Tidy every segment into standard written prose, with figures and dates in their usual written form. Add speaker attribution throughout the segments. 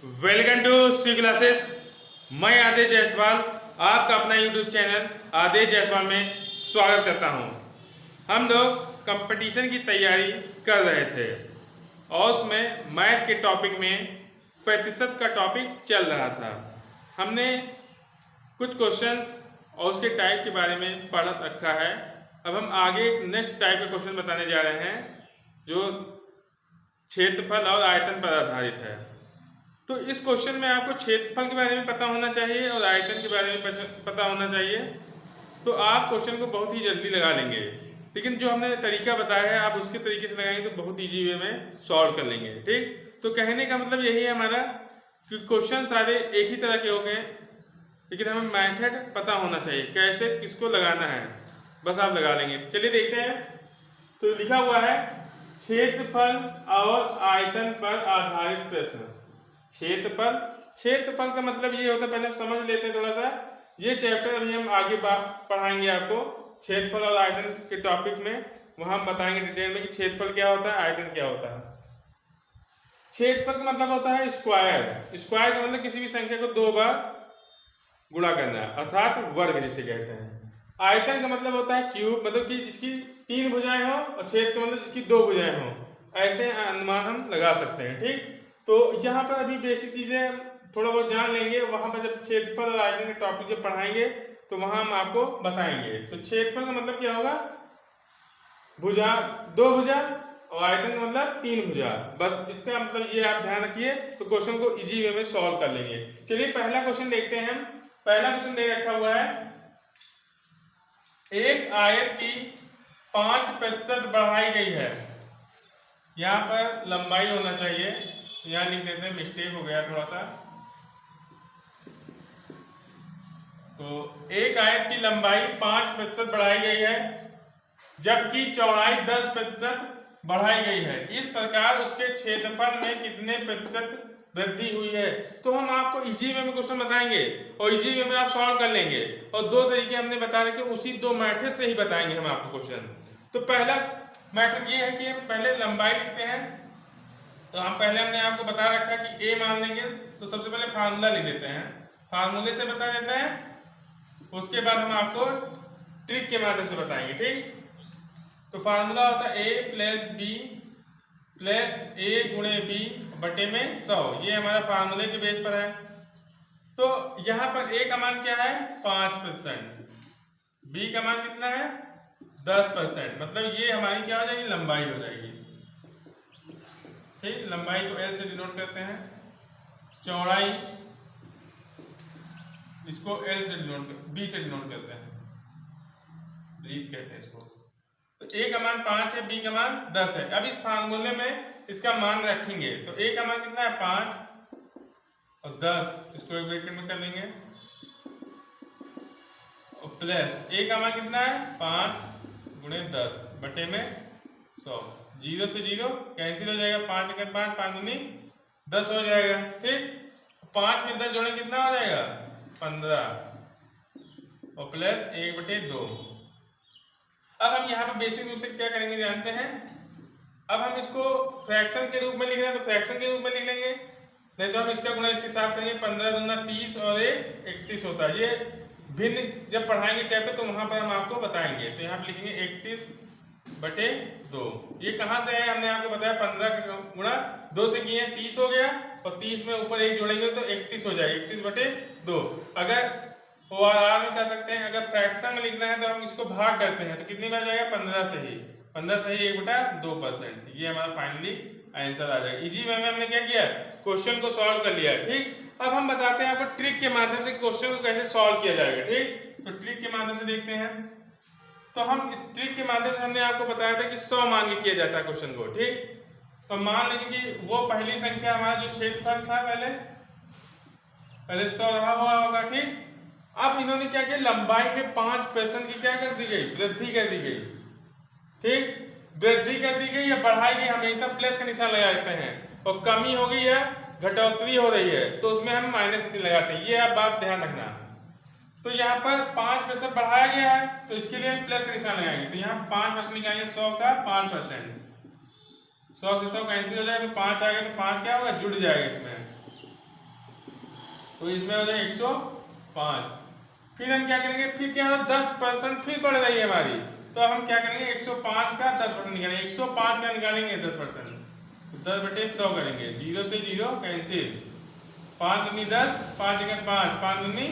Speaker 1: Welcome to C classes. मैं आदेश जायसवाल आपका अपना यूट्यूब चैनल आदेश जायसवाल में स्वागत करता हूं। हम लोग कंपटीशन की तैयारी कर रहे थे और उसमें मैथ के टॉपिक में प्रतिशत का टॉपिक चल रहा था। हमने कुछ क्वेश्चंस और उसके टाइप के बारे में पढ़ रखा है। अब हम आगे एक नेक्स्ट टाइप का क्वेश्चन बताने जा रहे हैं जो क्षेत्रफल और आयतन पर आधारित है। तो इस क्वेश्चन में आपको क्षेत्रफल के बारे में पता होना चाहिए और आयतन के बारे में पता होना चाहिए, तो आप क्वेश्चन को बहुत ही जल्दी लगा लेंगे। लेकिन जो हमने तरीका बताया है आप उसके तरीके से लगाएंगे तो बहुत ईजी वे में सॉल्व कर लेंगे। ठीक, तो कहने का मतलब यही है हमारा कि क्वेश्चन सारे एक ही तरह के हो गए, लेकिन हमें मेथड पता होना चाहिए कैसे किसको लगाना है, बस आप लगा लेंगे। चलिए देखते हैं। तो लिखा हुआ है क्षेत्रफल और आयतन पर आधारित प्रश्न। क्षेत्रफल का मतलब ये होता है, पहले समझ लेते हैं थोड़ा सा। ये चैप्टर अभी हम आगे पढ़ाएंगे आपको क्षेत्रफल और आयतन के टॉपिक में। वहां हम बताएंगे डिटेल में कि क्षेत्रफल क्या होता है, आयतन क्या होता है। क्षेत्रफल का मतलब होता है स्क्वायर। स्क्वायर का मतलब किसी भी संख्या को 2 बार गुणा करना, अर्थात वर्ग जिसे कहते हैं। आयतन का मतलब होता है क्यूब, मतलब कि जिसकी 3 भुजाएं हो, और क्षेत्र का मतलब जिसकी 2 भुजाएं हो। ऐसे अनुमान हम लगा सकते हैं। ठीक, तो यहाँ पर अभी बेसिक चीजें थोड़ा बहुत जान लेंगे, वहां पर जब क्षेत्रफल और आयतन के टॉपिक जब पढ़ाएंगे तो वहां हम आपको बताएंगे। तो क्षेत्रफल का मतलब क्या होगा, भुजा 2 भुजा, और आयतन का मतलब 3 भुजा। बस इसका मतलब ये आप ध्यान रखिए, तो क्वेश्चन को इजी वे में सॉल्व कर लेंगे। चलिए पहला क्वेश्चन देखते हैं हम। पहला क्वेश्चन दे रखा हुआ है, एक आयत की 5% बढ़ाई गई है। यहाँ पर लंबाई होना चाहिए, यहाँ लिख देते हैं, मिस्टेक हो गया थोड़ा सा। तो एक आयत की लंबाई 5% बढ़ाई गई है जबकि चौड़ाई 10% बढ़ाई गई है। इस प्रकार उसके क्षेत्रफल में कितने प्रतिशत वृद्धि हुई है। तो हम आपको इजी वे में क्वेश्चन बताएंगे और इजी वे में आप सॉल्व कर लेंगे। और 2 तरीके हमने बता रखे, उसी 2 मेथड से ही बताएंगे हम आपको क्वेश्चन। तो पहला मेथड ये है कि हम पहले लंबाई लिखते हैं। तो हम पहले हमने आपको बता रखा कि ए मान लेंगे, तो सबसे पहले फार्मूला लिख लेते हैं, फार्मूले से बता देते हैं। उसके बाद हम आपको ट्रिक के माध्यम से बताएंगे। ठीक, तो फार्मूला होता है ए प्लस बी प्लस ए गुणे बी बटे में 100। ये हमारा फार्मूले के बेस पर है। तो यहाँ पर ए का मान क्या है, 5%, बी का मान कितना है, 10%। मतलब ये हमारी क्या हो जाएगी, लंबाई हो जाएगी। ठीक, लंबाई को एल से डिनोट करते हैं, चौड़ाई इसको एल से डिनोट बी से डिनोट करते हैं, ब्रीथ कहते हैं इसको। तो ए का मान 5 है, बी का मान 10 है। अब इस फार्मूले में इसका मान रखेंगे, तो ए का मान कितना है, 5 और 10, इसको एक ब्रैकेट में कर लेंगे, और प्लस ए का मान कितना है, 5 गुणे 10 बटे में 100। 0 से 0 कैंसिल हो जाएगा, 5 अगर 5 5 दूनी 10 हो जाएगा। ठीक, 5 में 10 जोड़े कितना हो जाएगा, 15, और प्लस 1/2। अब हम यहाँ पर बेसिक रूप से क्या करेंगे जानते हैं। अब हम इसको फ्रैक्शन के रूप में लिख रहे हैं, तो फ्रैक्शन के रूप में लिख लेंगे, नहीं तो हम इसका गुणा इसके साथ करेंगे। 15 दूना 30 और 1 31 होता है। ये भिन्न जब पढ़ाएंगे चैप्टर तो वहां पर हम आपको बताएंगे। तो यहाँ पर लिखेंगे 31/2। ये कहाँ से है, हमने आपको बताया 15 का गुणा 2 से किए, 30 हो गया, और 30 में ऊपर 1 जोड़ेंगे तो 31 हो जाएगा, 31/2। अगर ORR में कर सकते हैं, अगर फ्रैक्शन में लिखना है तो हम इसको भाग करते हैं, तो कितनी बार जाएगा, 15 से ही 1/2%। ये हमारा फाइनली आंसर आ जाएगा। इजी वे में हमने क्या किया, क्वेश्चन को सॉल्व कर लिया। ठीक, अब हम बताते हैं आपको ट्रिक के माध्यम से क्वेश्चन को कैसे सॉल्व किया जाएगा। ठीक, तो ट्रिक के माध्यम से देखते हैं। तो हम इस ट्रिक के माध्यम से हमने आपको बताया था कि 100 मान के किया जाता है क्वेश्चन को। ठीक, तो मान लेंगे कि वो पहली संख्या हमारा जो क्षेत्रफल था पहले 100 रहा हुआ होगा। ठीक, अब इन्होंने क्या किया, लंबाई में 5% की क्या कर दी गई, वृद्धि कर दी गई। ठीक, वृद्धि कर दी गई या बढ़ाई गई, हमेशा प्लस का निशान लगा देते हैं, और कमी हो गई या घटोतरी हो रही है तो उसमें हम माइनस का चिन्ह लगाते हैं। ये आप बात ध्यान रखना। तो यहाँ पर 5% बढ़ाया गया है तो इसके लिए हम प्लस का निशान लगाएंगे। तो यहाँ 5% निकालेंगे, 100 का 5%, 100 से 100 कैंसिल हो जाएगा, तो 5 आ गया, तो 5 क्या होगा, जुड़ जाएगा इसमें। तो इसमें हो जाए 105। फिर हम क्या करेंगे, फिर क्या होगा 10% फिर बढ़ रही है हमारी, तो हम क्या करेंगे 105 का 10% निकालेंगे, 105 का निकालेंगे 10%, 10/100 करेंगे, 0 से 0 कैंसिल, 5 दूनी 10, 5 1 5, 5 दूनी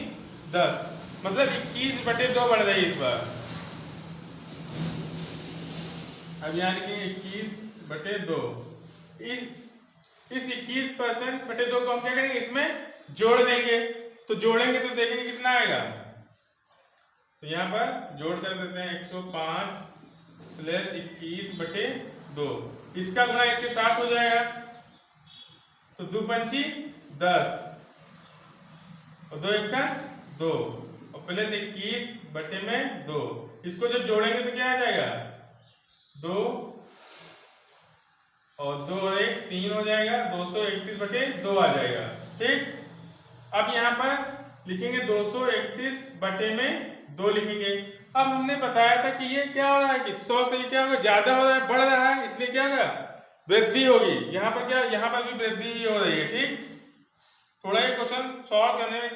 Speaker 1: 10, मतलब 21/2 बढ़ रही है इस बार। अब यहाँ लिखेंगे 21/2। इस 21%/2 को हम क्या करेंगे, इसमें जोड़ देंगे, तो जोड़ेंगे तो देखेंगे कितना आएगा। तो यहाँ पर जोड़ कर देते हैं 105 + 21/2, इसका गुना इसके साथ हो जाएगा, तो 2 पंची 10 और 2 1 2 और प्लस 21/2, इसको जब जोड़ेंगे तो क्या आ जाएगा, 2 और 2 और 1 3 हो जाएगा, 231/2 आ जाएगा। ठीक, अब यहाँ पर लिखेंगे 231/2 लिखेंगे। अब हमने बताया था कि ये क्या हो रहा है कि 100 से क्या होगा, ज्यादा हो रहा है, बढ़ रहा है, इसलिए क्या होगा, वृद्धि होगी। यहाँ पर क्या, यहाँ पर भी वृद्धि ही हो रही है। ठीक, थोड़ा ये क्वेश्चन सॉल्व करने में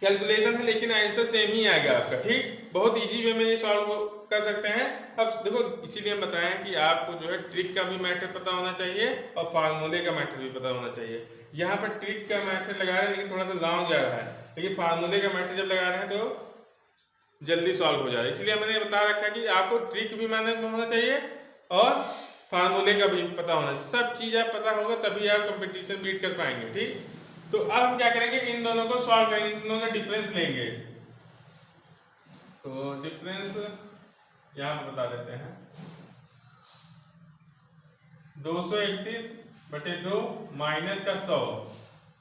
Speaker 1: कैलकुलेशन है, लेकिन आंसर सेम ही आएगा आपका। ठीक, बहुत इजी वे में ये सॉल्व कर सकते हैं। अब देखो, इसीलिए हम बताएं कि आपको जो है ट्रिक का भी मैटर पता होना चाहिए और फार्मूले का मैटर भी पता होना चाहिए। यहाँ पर ट्रिक का मैटर लगा रहे हैं लेकिन थोड़ा सा लॉन्ग जा रहा है, लेकिन फार्मूले का मैटर जब लगा रहे हैं तो जल्दी सॉल्व हो जाए। इसलिए मैंने बता रखा है कि आपको ट्रिक भी मालूम होना चाहिए और फार्मूले का भी पता होना, सब चीज आप पता होगा तभी आप कंपटीशन बीट कर पाएंगे। ठीक, तो अब हम क्या करेंगे, इन दोनों को सॉल्व करेंगे, इन दोनों का डिफरेंस लेंगे। तो डिफरेंस यहाँ पर बता देते हैं, 231/2 माइनस का 100।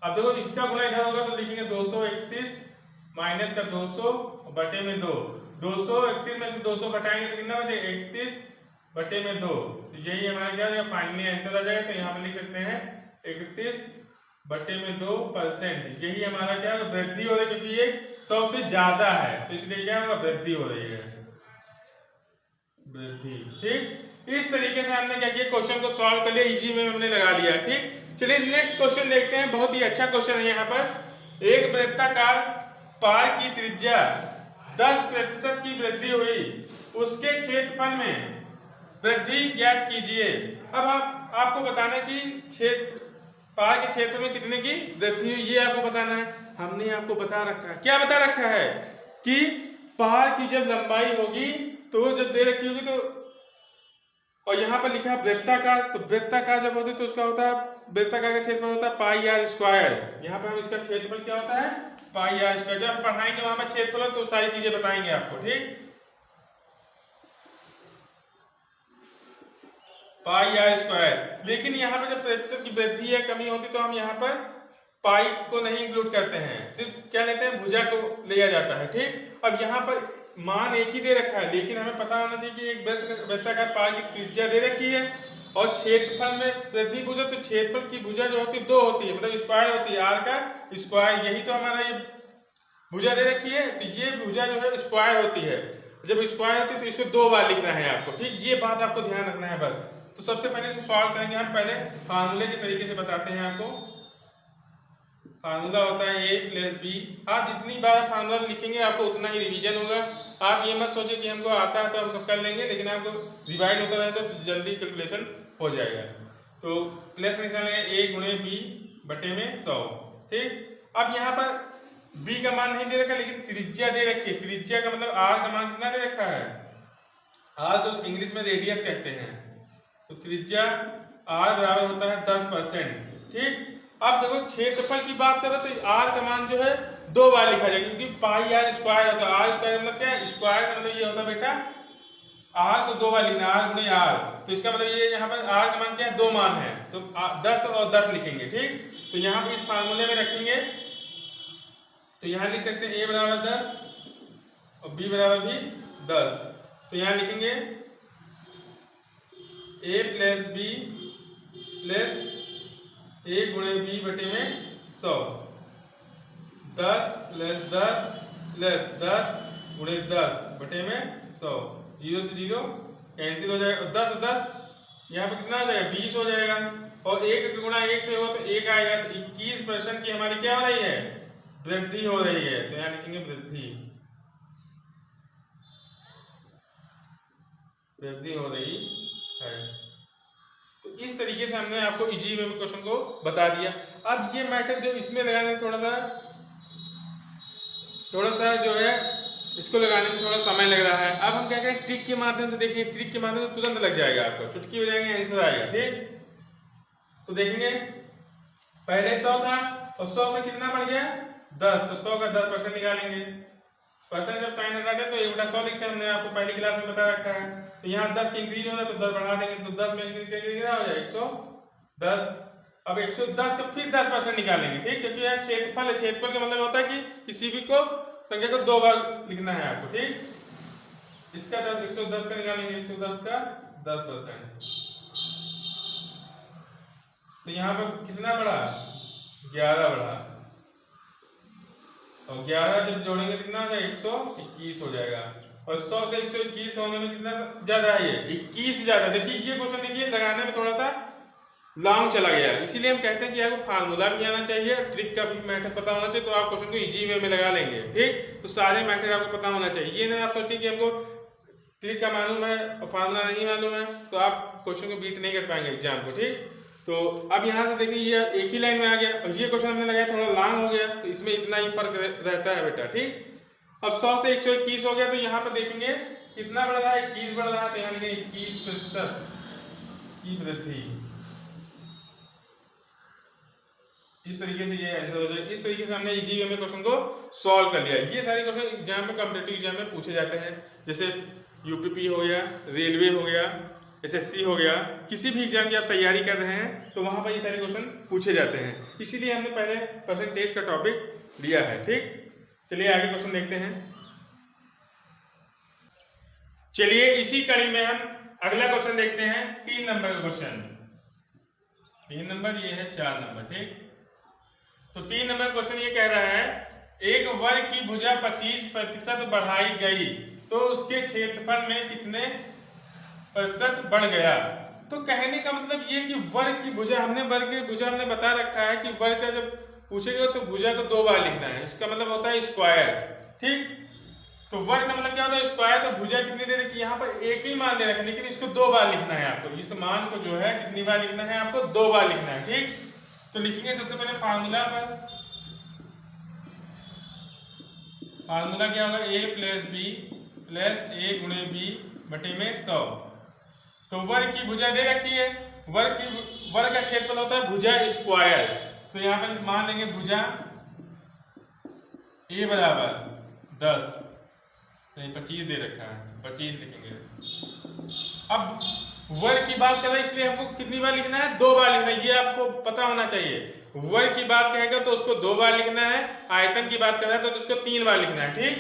Speaker 1: अब देखो इसका गुना इधर होगा तो लिखेंगे 231 माइनस का 200/2, 231 में से 200 घटाएंगे तो कितना बचे, 31/2। तो यही हमारा क्या होगा, फाइनली आंसर आ जाएगा। तो यहाँ पे लिख सकते हैं 31/2%। यही हमारा क्या होगा, वृद्धि हो रही है, क्योंकि ये 100 से ज्यादा है, तो इसलिए क्या होगा, वृद्धि हो रही है, वृद्धि। ठीक, इस तरीके से हमने क्या किया, क्वेश्चन को सॉल्व कर लिया, इजी में हमने लगा लिया। ठीक, चलिए नेक्स्ट क्वेश्चन देखते हैं। बहुत ही अच्छा क्वेश्चन है। यहाँ पर एक वृत्ताकार पार की त्रिज्या 10% की वृद्धि हुई, उसके क्षेत्रफल में वृद्धि ज्ञात कीजिए। अब आपको बताना कि क्षेत्र पार के क्षेत्र में कितने की वृद्धि हुई, ये आपको बताना है। हमने आपको बता रखा है, क्या बता रखा है कि पार की जब लंबाई होगी तो जब दे रखी होगी तो, और यहाँ पर लिखा है वृत्ताकार, तो वृत्ताकार जब होती है तो उसका होता है, वृत्ताकार का क्षेत्रफल होता है πr²। यहाँ पर हम इसका क्षेत्रफल क्या होता है, πr²। जब पढ़ाएंगे वहां पर क्षेत्रफल तो सारी चीजें बताएंगे आपको। ठीक, πr²। लेकिन यहाँ पर जब प्रतिशत की वृद्धि या कमी होती तो हम यहाँ पर पाई को नहीं इंक्लूड करते हैं, सिर्फ क्या लेते हैं, भुजा को लिया जाता है। ठीक, अब यहाँ पर मान एक ही दे रखा है, लेकिन हमें पता होना चाहिए कि एक वृत्ताकार पार की त्रिज्या दे रखी है और क्षेत्रफल में वृद्धि भुजा, तो क्षेत्रफल की भुजा जो होती है 2 होती है, मतलब स्क्वायर होती है, आर का स्क्वायर। यही तो हमारा ये भुजा दे रखी है, तो ये भुजा जो है स्क्वायर होती है। जब स्क्वायर होती है तो इसको 2 बार लिखना है आपको। ठीक, ये बात आपको ध्यान रखना है बस। तो सबसे पहले सॉल्व करेंगे हम, पहले फार्मूले के तरीके से बताते हैं आपको। फार्मूला होता है a + b। आप जितनी बार फार्मूला लिखेंगे आपको उतना ही रिवीजन होगा। आप ये मत सोचिए कि हमको आता है तो हम सब कर लेंगे, लेकिन आपको रिवाइज होता रहे तो जल्दी कैलकुलेशन हो जाएगा। तो प्लस निशान है a × b/100। ठीक, अब यहाँ पर b का मान नहीं दे रखा, लेकिन त्रिज्या दे रखी है। त्रिज्या का मतलब r का मान कितना दे रखा है, r को इंग्लिश में रेडियस कहते हैं, तो त्रिज्या r बराबर होता है 10%। ठीक, अब देखो क्षेत्रफल की बात करें तो r का मान जो है 2 बार लिखा जाएगा, क्योंकि πr² होता है। r² मतलब क्या है, स्क्वायर का मतलब ये होता है बेटा, r को 2 बार लिखना, r × r, तो इसका मतलब ये यहाँ पर r का मान क्या है, 2 मान है, तो 10 और 10 लिखेंगे। ठीक, तो यहाँ पे इस फार्मूले में रखेंगे, तो यहाँ लिख सकते हैं a बराबर 10 और b बराबर भी 10। तो यहाँ लिखेंगे a + b + a × b/100, 10 + 10 + 10 × 10/100, 0 से 0 कैंसिल हो जाएगा, 10 और 10 यहाँ पे कितना हो जाएगा 20 हो जाएगा, और 1 गुणा 1 से हो तो 1 आएगा, तो 21% की हमारी क्या हो रही है, वृद्धि हो रही है। तो यहाँ लिखेंगे वृद्धि, वृद्धि हो रही है। तो इस तरीके से हमने आपको इजी वे में क्वेश्चन को बता दिया। अब ये मेथड जो इसमें लगाने में थोड़ा सा जो है इसको लगाने में थोड़ा समय लग रहा है। अब हम क्या करें, ट्रिक के माध्यम से देखेंगे, ट्रिक के माध्यम से तुरंत लग जाएगा, आपको चुटकी बजाएंगे आंसर आएगा। ठीक, तो देखेंगे पहले 100 था और 100 से कितना बढ़ गया 10, तो 100 का 10% निकालेंगे। परसेंट जब साइन हटाते हैं तो 1/100 लिखते हैं, हमने आपको पहली क्लास में बता रखा है। तो यहाँ 10 की इंक्रीज होता है तो 10 बढ़ा देंगे, तो 10 में इंक्रीज करके कितना हो जाएगा 110। अब 110 का फिर 10% निकालेंगे। ठीक, क्योंकि यहाँ क्षेत्रफल है, क्षेत्रफल का मतलब होता है कि किसी भी को संख्या को 2 बार लिखना है आपको। ठीक, इसका 110 का निकालेंगे, 110 का 10%, तो यहाँ पर कितना बढ़ा 11 बढ़ा, और 11 जब जोड़ेंगे कितना हो जाएगा 121 हो जाएगा। और 100 से 121 होने में कितना ज्यादा है, ये 21 ज्यादा। देखिए ये क्वेश्चन देखिए लगाने में थोड़ा सा लॉन्ग चला गया, इसीलिए हम कहते हैं कि आपको फार्मूला भी आना चाहिए, ट्रिक का भी मेथड पता होना चाहिए, तो आप क्वेश्चन को इजी वे में लगा लेंगे। ठीक, तो सारे मेथड आपको पता होना चाहिए, ये नहीं आप सोचिए कि हमको ट्रिक का मालूम है और फार्मूला नहीं मालूम है तो आप क्वेश्चन को बीट नहीं कर पाएंगे एग्जाम को। ठीक, तो अब यहाँ से देखिए ये एक ही लाइन में आ गया, और ये क्वेश्चन हमने लगाया थोड़ा लॉन्ग हो गया, तो इसमें इतना ही फर्क रहता है बेटा। ठीक, अब 100 से 121 हो गया, तो यहाँ पर देखेंगे कितना बढ़ रहा है 21 बढ़ रहा है, तो यहाँ लिखेंगे 21% की वृद्धि। इस तरीके से ये आंसर हो जाएगा। इस तरीके से हमने इजी वे में क्वेश्चन को सॉल्व कर लिया। ये सारे क्वेश्चन एग्जाम में, कॉम्पिटिटिव एग्जाम में पूछे जाते हैं, जैसे यूपीपी हो गया, रेलवे हो गया, एसएससी हो गया, किसी भी एग्जाम की आप तैयारी कर रहे हैं तो वहां पर ये सारे क्वेश्चन पूछे जाते हैं, इसीलिए हमने पहले परसेंटेज का टॉपिक लिया है। ठीक, चलिए आगे क्वेश्चन देखते हैं। चलिए इसी कड़ी में हम अगला क्वेश्चन देखते हैं, 3 नंबर का क्वेश्चन। 3 नंबर, ये है 4 नंबर। ठीक, तो 3 नंबर क्वेश्चन ये कह रहा है, एक वर्ग की भुजा 25% बढ़ाई गई तो उसके क्षेत्रफल में कितने प्रतिशत बढ़ गया। तो कहने का मतलब ये कि वर्ग की भुजा, हमने वर्ग की भुजा हमने बता रखा है कि वर्ग का जब पूछेगा तो भुजा को 2 बार लिखना है, इसका मतलब होता है स्क्वायर। ठीक, तो वर्ग का मतलब क्या होता है स्क्वायर, तो भुजा कितनी दे रखी, यहाँ पर एक ही मान दे रखा है, लेकिन इसको 2 बार लिखना है आपको, इस मान को जो है कितनी बार लिखना है आपको 2 बार लिखना है। ठीक, तो लिखेंगे सबसे पहले फार्मूला पर, फार्मूला क्या होगा a plus B plus a गुणे बी बटे में 100। तो वर्ग की भुजा दे रखी है, वर्ग का क्षेत्रफल होता है भुजा स्क्वायर, तो यहाँ पर मान लेंगे भुजा a बराबर 10, नहीं 25 दे रखा है, 25 लिखेंगे। अब वर्ग की बात कर रहे हैं इसलिए हमको कितनी बार लिखना है 2 बार लिखना है, ये आपको पता होना चाहिए। वर्ग की बात कहेगा तो उसको 2 बार लिखना है, आयतन की बात कर रहा है तो उसको 3 बार लिखना है। ठीक,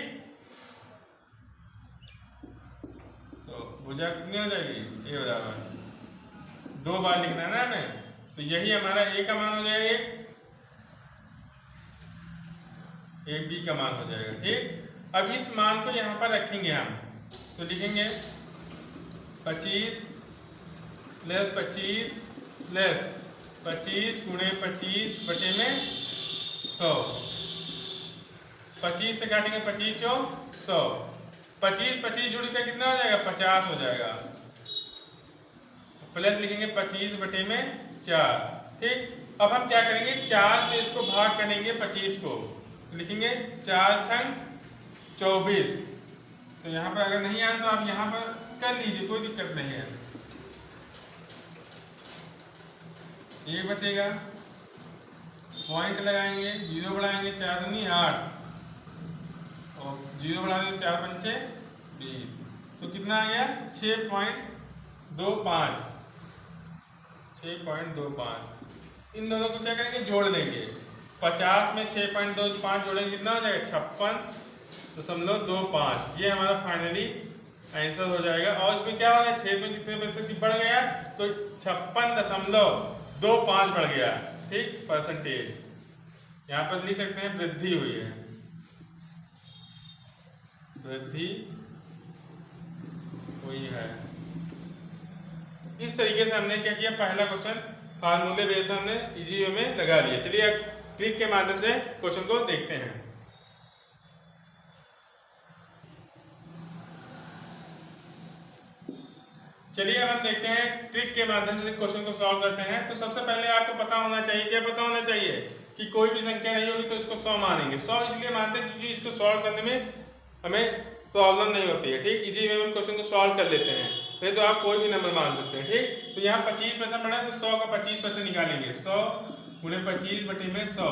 Speaker 1: तो भुजा कितनी हो जाएगी a बराबर 2 बार लिखना है ना हमें, तो यही हमारा a का मान हो जाएगा, एक b का मान हो जाएगा। ठीक, अब इस मान को यहाँ पर रखेंगे हम, तो लिखेंगे 25 प्लस 25 प्लस 25 गुणे 25 बटे में 100, 25 से काटेंगे 25 चौ 100, 25 जुड़ कर कितना हो जाएगा 50 हो जाएगा, प्लस लिखेंगे 25 बटे में 4। ठीक, अब हम क्या करेंगे 4 से इसको भाग करेंगे 25 को, लिखेंगे 4 छंग 24। तो यहाँ पर अगर नहीं आया तो आप यहाँ पर कर लीजिए, कोई दिक्कत नहीं है। ये बचेगा, पॉइंट लगाएंगे, 0 बढ़ाएंगे, 4 दूनी 8 और 0 बढ़ा देंगे 4 पंचे 20, तो कितना आ गया 6.25, 6.25। इन दोनों को क्या करेंगे जोड़ लेंगे, 50 में 6.25 जोड़ेंगे कितना हो जाएगा 56.25, ये हमारा फाइनली आंसर हो जाएगा। और इसमें क्या हो रहा है 6 में कितने प्रतिशत की बढ़ गया, तो 56.25 बढ़ गया। ठीक, परसेंटेज यहाँ पर लिख सकते हैं वृद्धि हुई है, वृद्धि हुई है। इस तरीके से हमने क्या किया, पहला क्वेश्चन फार्मूले बेस में हमने इजी वे में लगा लिया। चलिए अब ट्रिक के माध्यम से क्वेश्चन को देखते हैं। चलिए अब हम देखते हैं ट्रिक के माध्यम से क्वेश्चन को सॉल्व करते हैं। तो सबसे पहले आपको पता होना चाहिए, क्या पता होना चाहिए कि कोई भी संख्या नहीं होगी तो इसको 100 मानेंगे। 100 इसलिए मानते हैं क्योंकि इसको सॉल्व करने में हमें प्रॉब्लम नहीं होती है। ठीक, इजी वे में क्वेश्चन को सॉल्व कर लेते हैं। नहीं तो आप कोई भी नंबर मान सकते हैं। ठीक, तो यहाँ 25% बढ़ा है तो 100 का 25% निकालेंगे। 100 गुणे 25 बटे में 100,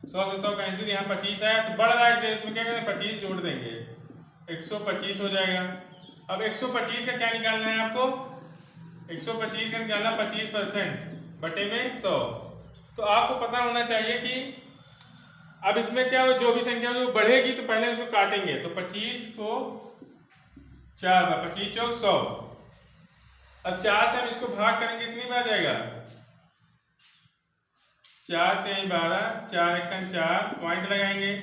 Speaker 1: 100 से 100 कैंसिल, यहाँ 25 आया तो बढ़ रहा है इसमें क्या करें, 25 जोड़ देंगे, 125 हो जाएगा। अब 125 का क्या निकालना है आपको, 125 का निकालना 25% बटे में 100। तो आपको पता होना चाहिए कि अब इसमें क्या हो, जो भी संख्या जो बढ़ेगी तो पहले इसको काटेंगे। तो 25 को 4 बार, 25 चौक 100। अब 4 से हम इसको भाग करेंगे, कितनी बार जाएगा, 4 3 12, 4 1 4, पॉइंट लगाएंगे।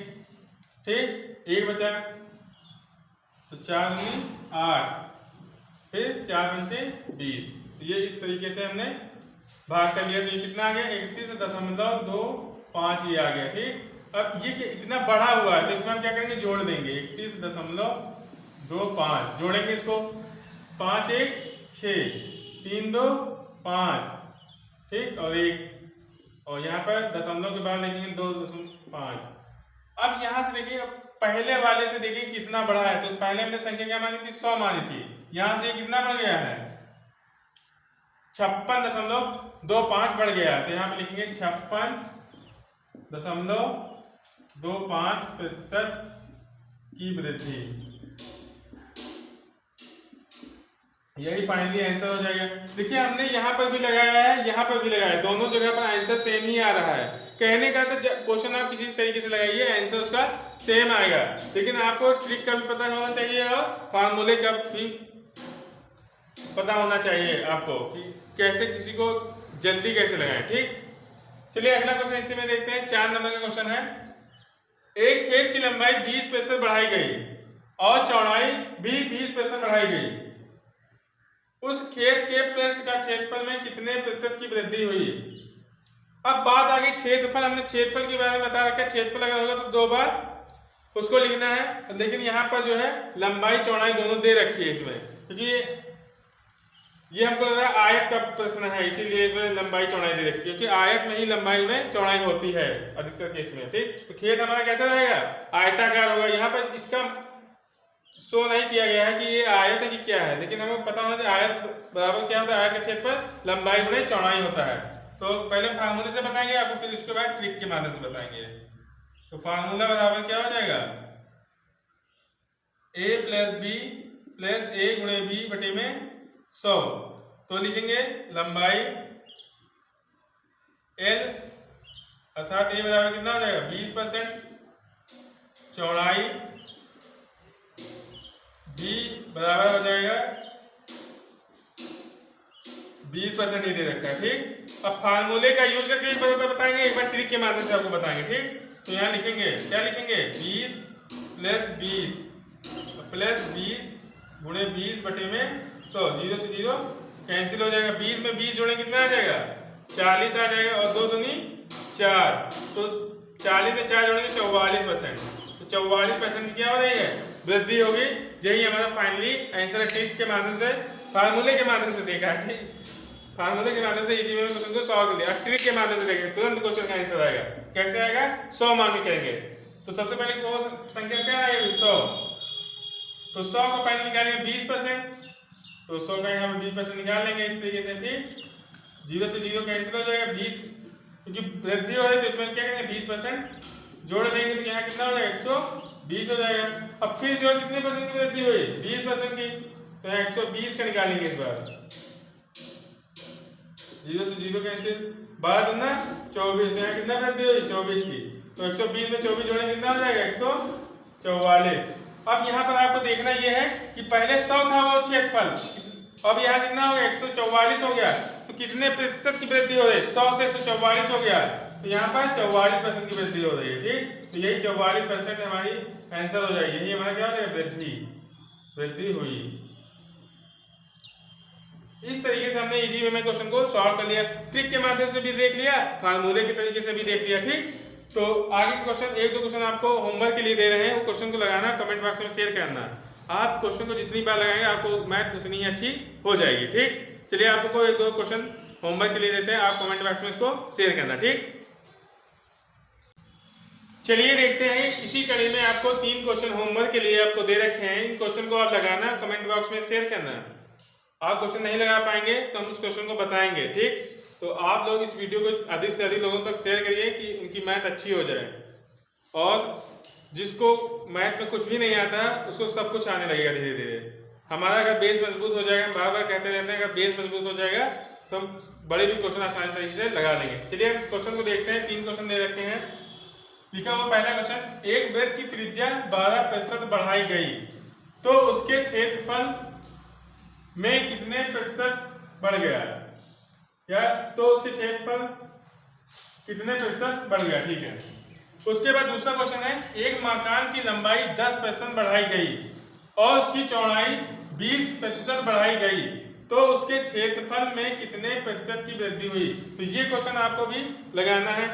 Speaker 1: ठीक, एक बचा तो 4 9 8, फिर 4 पंचे 20। ये इस तरीके से हमने भाग कर लिया। तो ये कितना आ गया, 31.25 ये आ गया। ठीक, अब ये इतना बढ़ा हुआ है तो इसमें हम क्या करेंगे, जोड़ देंगे, 31.25 जोड़ेंगे इसको, 5 1 6, 3 2 5, ठीक, और 1, और यहाँ पर दशमलव के बाद लिखेंगे 2.5। अब यहाँ से देखिए, पहले वाले से देखिए कितना बढ़ा है। तो पहले हमने संख्या क्या मानी थी, 100 मानी थी, यहाँ से कितना बढ़ गया है, 56.25 बढ़ गया है। तो यहाँ पे लिखेंगे 56.25% की वृद्धि। यही फाइनली आंसर हो जाएगा। देखिए हमने यहाँ पर भी लगाया है, यहाँ पर भी लगाया है, दोनों जगह पर आंसर सेम ही आ रहा है। कहने का तो क्वेश्चन आप किसी तरीके से लगाइए, आंसर उसका सेम आएगा, लेकिन आपको ट्रिक का भी पता होना चाहिए और फार्मूले का भी पता होना चाहिए आपको कि कैसे किसी को जल्दी कैसे लगाएं। ठीक, चलिए अगला क्वेश्चन इसी में देखते हैं। 4 नंबर का क्वेश्चन है, एक खेत की लंबाई 20% बढ़ाई गई और चौड़ाई भी 20% बढ़ाई गई, उस खेत के पृष्ठ का क्षेत्रफल में कितने प्रतिशत की वृद्धि हुई। अब बात आ गई क्षेत्रफल, हमने क्षेत्रफल के बारे में बता रखा है, क्षेत्रफल अगर होगा तो 2 बार उसको लिखना है, लेकिन यहाँ पर जो है लंबाई चौड़ाई दोनों दे रखी है इसमें, क्योंकि ये हमको लग रहा है आयत का प्रश्न है, इसीलिए इसमें लंबाई चौड़ाई दे रखी है, क्योंकि आयत में ही लंबाई में चौड़ाई होती है अधिकतर केस में। ठीक, तो खेत हमारा कैसा रहेगा, आयताकार होगा। यहाँ पर इसका शो नहीं किया गया है कि ये आयत है कि क्या है, लेकिन हमें पता होना चाहिए आयत बराबर क्या होता है, आयत का क्षेत्रफल लंबाई गुणे चौड़ाई होता है। तो पहले फार्मूले से बताएंगे आपको, फिर उसके बाद ट्रिक के माध्यम से बताएंगे। तो फार्मूला बराबर क्या हो जाएगा, a प्लस बी प्लस ए गुणे बी बटे में 100। तो लिखेंगे लंबाई L अर्थात a बराबर कितना हो जाएगा 20%, चौड़ाई b बराबर हो जाएगा 20% ही दे रखा है। ठीक, अब फार्मूले का यूज करके एक बार बताएंगे, एक बार ट्रिक के माध्यम से आपको बताएंगे। ठीक, तो यहाँ लिखेंगे, क्या लिखेंगे, 20 प्लस 20 प्लस 20 गुणे 20 बटे में 100, 0 से 0 कैंसिल हो जाएगा, 20 में 20 जोड़े कितना आ जाएगा, 40 आ जाएगा, और 2 दूनी 4, तो 40 में 4 जोड़ेंगे 44%। तो 44% की क्या हो रही है, वृद्धि होगी। यही हमारा फाइनली आंसर ट्रिक के माध्यम से, फार्मूले के माध्यम से देखा है। फार्मूले के माध्यम से इसी में क्वेश्चन को सॉल्व कर लिया। ट्रिक के माध्यम से देखेंगे तुरंत क्वेश्चन का आंसर आएगा। कैसे आएगा, 100 मान के करेंगे। तो सबसे पहले को संख्या क्या आएगी, 100। तो 100 को पहले निकालेंगे 20%, तो 100 का यहाँ पे 20% निकाल लेंगे इस तरीके से। ठीक, 0 से 0 कैंसिल हो जाएगा, 20 क्योंकि वृद्धि हो रही है तो इसमें क्या करेंगे 20% जोड़ देंगे, तो यहाँ कितना हो जाएगा 120 हो जाएगा। अब फिर जो कितने परसेंट की वृद्धि हुई, 20% की, तो यहाँ 120 का निकालेंगे इस बार, 0 से 0 कैंसिल, 12 दूना 24, यहाँ कितना वृद्धि हुई 24 की, तो 120 में 24 जोड़े कितना हो जाएगा 144। अब यहाँ पर आपको देखना यह है कि पहले 100 था वो क्षेत्रफल, अब यहाँ कितना हो गया 144 हो गया, तो कितने प्रतिशत की वृद्धि हो रही है, 100 से 144 हो गया, तो यहाँ पर 44% की वृद्धि हो रही है। ठीक, तो यही 44% हमारी आंसर हो जाएगी, यही हमारा क्या हो जाएगा, वृद्धि हुई। इस तरीके से हमने इजी वे में क्वेश्चन को सॉल्व कर लिया, ट्रिक के माध्यम से भी देख लिया, फार्मूले के तरीके से भी देख लिया। ठीक, तो आगे के क्वेश्चन, एक दो क्वेश्चन आपको होमवर्क के लिए दे रहे हैं, वो क्वेश्चन को लगाना, कमेंट बॉक्स में शेयर करना। आप क्वेश्चन को जितनी बार लगाएंगे आपको मैथ उतनी ही अच्छी हो जाएगी। ठीक, चलिए आपको एक दो क्वेश्चन होमवर्क के लिए देते हैं, आप कमेंट बॉक्स में इसको शेयर करना। ठीक, चलिए देखते हैं। इसी कड़ी में आपको 3 क्वेश्चन होमवर्क के लिए आपको दे रखे हैं, इन क्वेश्चन को आप लगाना, कमेंट बॉक्स में शेयर करना। आप क्वेश्चन नहीं लगा पाएंगे तो हम उस क्वेश्चन को बताएंगे। ठीक, तो आप लोग इस वीडियो को अधिक से अधिक लोगों तक शेयर करिए कि उनकी मैथ अच्छी हो जाए, और जिसको मैथ में कुछ भी नहीं आता उसको सब कुछ आने लगेगा धीरे धीरे। हमारा अगर बेस मजबूत हो जाएगा, हम बार बार कहते रहते हैं, अगर बेस मजबूत हो जाएगा तो हम बड़े भी क्वेश्चन आसानी तरीके से लगा लेंगे। चलिए क्वेश्चन को देखते हैं। 3 क्वेश्चन दे रखे हैं। लिखा हुआ पहला क्वेश्चन, एक वृत्त की त्रिज्या 12% बढ़ाई गई तो उसके क्षेत्रफल में कितने प्रतिशत बढ़ गया, या तो उसके क्षेत्रफल कितने प्रतिशत बढ़ गया। ठीक है, उसके बाद दूसरा क्वेश्चन है, एक मकान की लंबाई 10% बढ़ाई गई और उसकी चौड़ाई 20% बढ़ाई गई तो उसके क्षेत्रफल में कितने प्रतिशत की वृद्धि हुई। तो ये क्वेश्चन आपको भी लगाना है।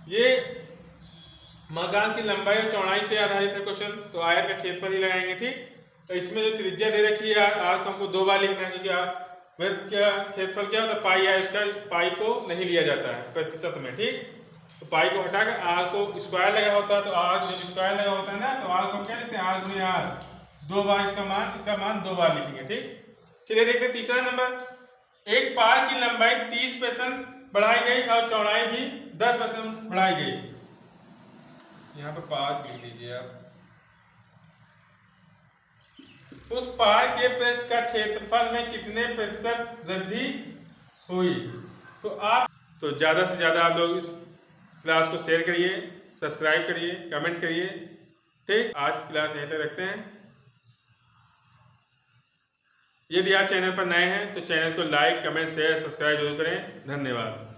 Speaker 1: ये मकान की लंबाई और चौड़ाई से आधारित है क्वेश्चन, तो आयत का क्षेत्रफल ही लगाएंगे। ठीक, तो इसमें जो त्रिज्या दे रखी है आर को हमको 2 बार लिखना है, क्योंकि वृत्त का क्षेत्रफल क्या होता है, पाई है, इसका पाई को नहीं लिया जाता है प्रतिशत में। ठीक, तो पाई को हटाकर आर को स्क्वायर लगा होता है, तो आर जब स्क्वायर लगा होता है ना, तो आर को क्या लिखते हैं, आर गुणे आर, 2 बार इसका मान 2 बार लिखेंगे। ठीक, चलिए देखते हैं तीसरा नंबर, एक पार की लंबाई 30% बढ़ाई गई और चौड़ाई भी 10% बढ़ाई गई। यहाँ पर पार लिख लीजिए आप। उस पार के पृष्ठ का क्षेत्रफल में कितने प्रतिशत वृद्धि हुई। तो ज्यादा से ज्यादा आप लोग इस क्लास को शेयर करिए, सब्सक्राइब करिए, कमेंट करिए। ठीक, आज की क्लास यहीं तक रखते हैं। यदि आप चैनल पर नए हैं तो चैनल को लाइक, कमेंट, शेयर, सब्सक्राइब जरूर करें। धन्यवाद।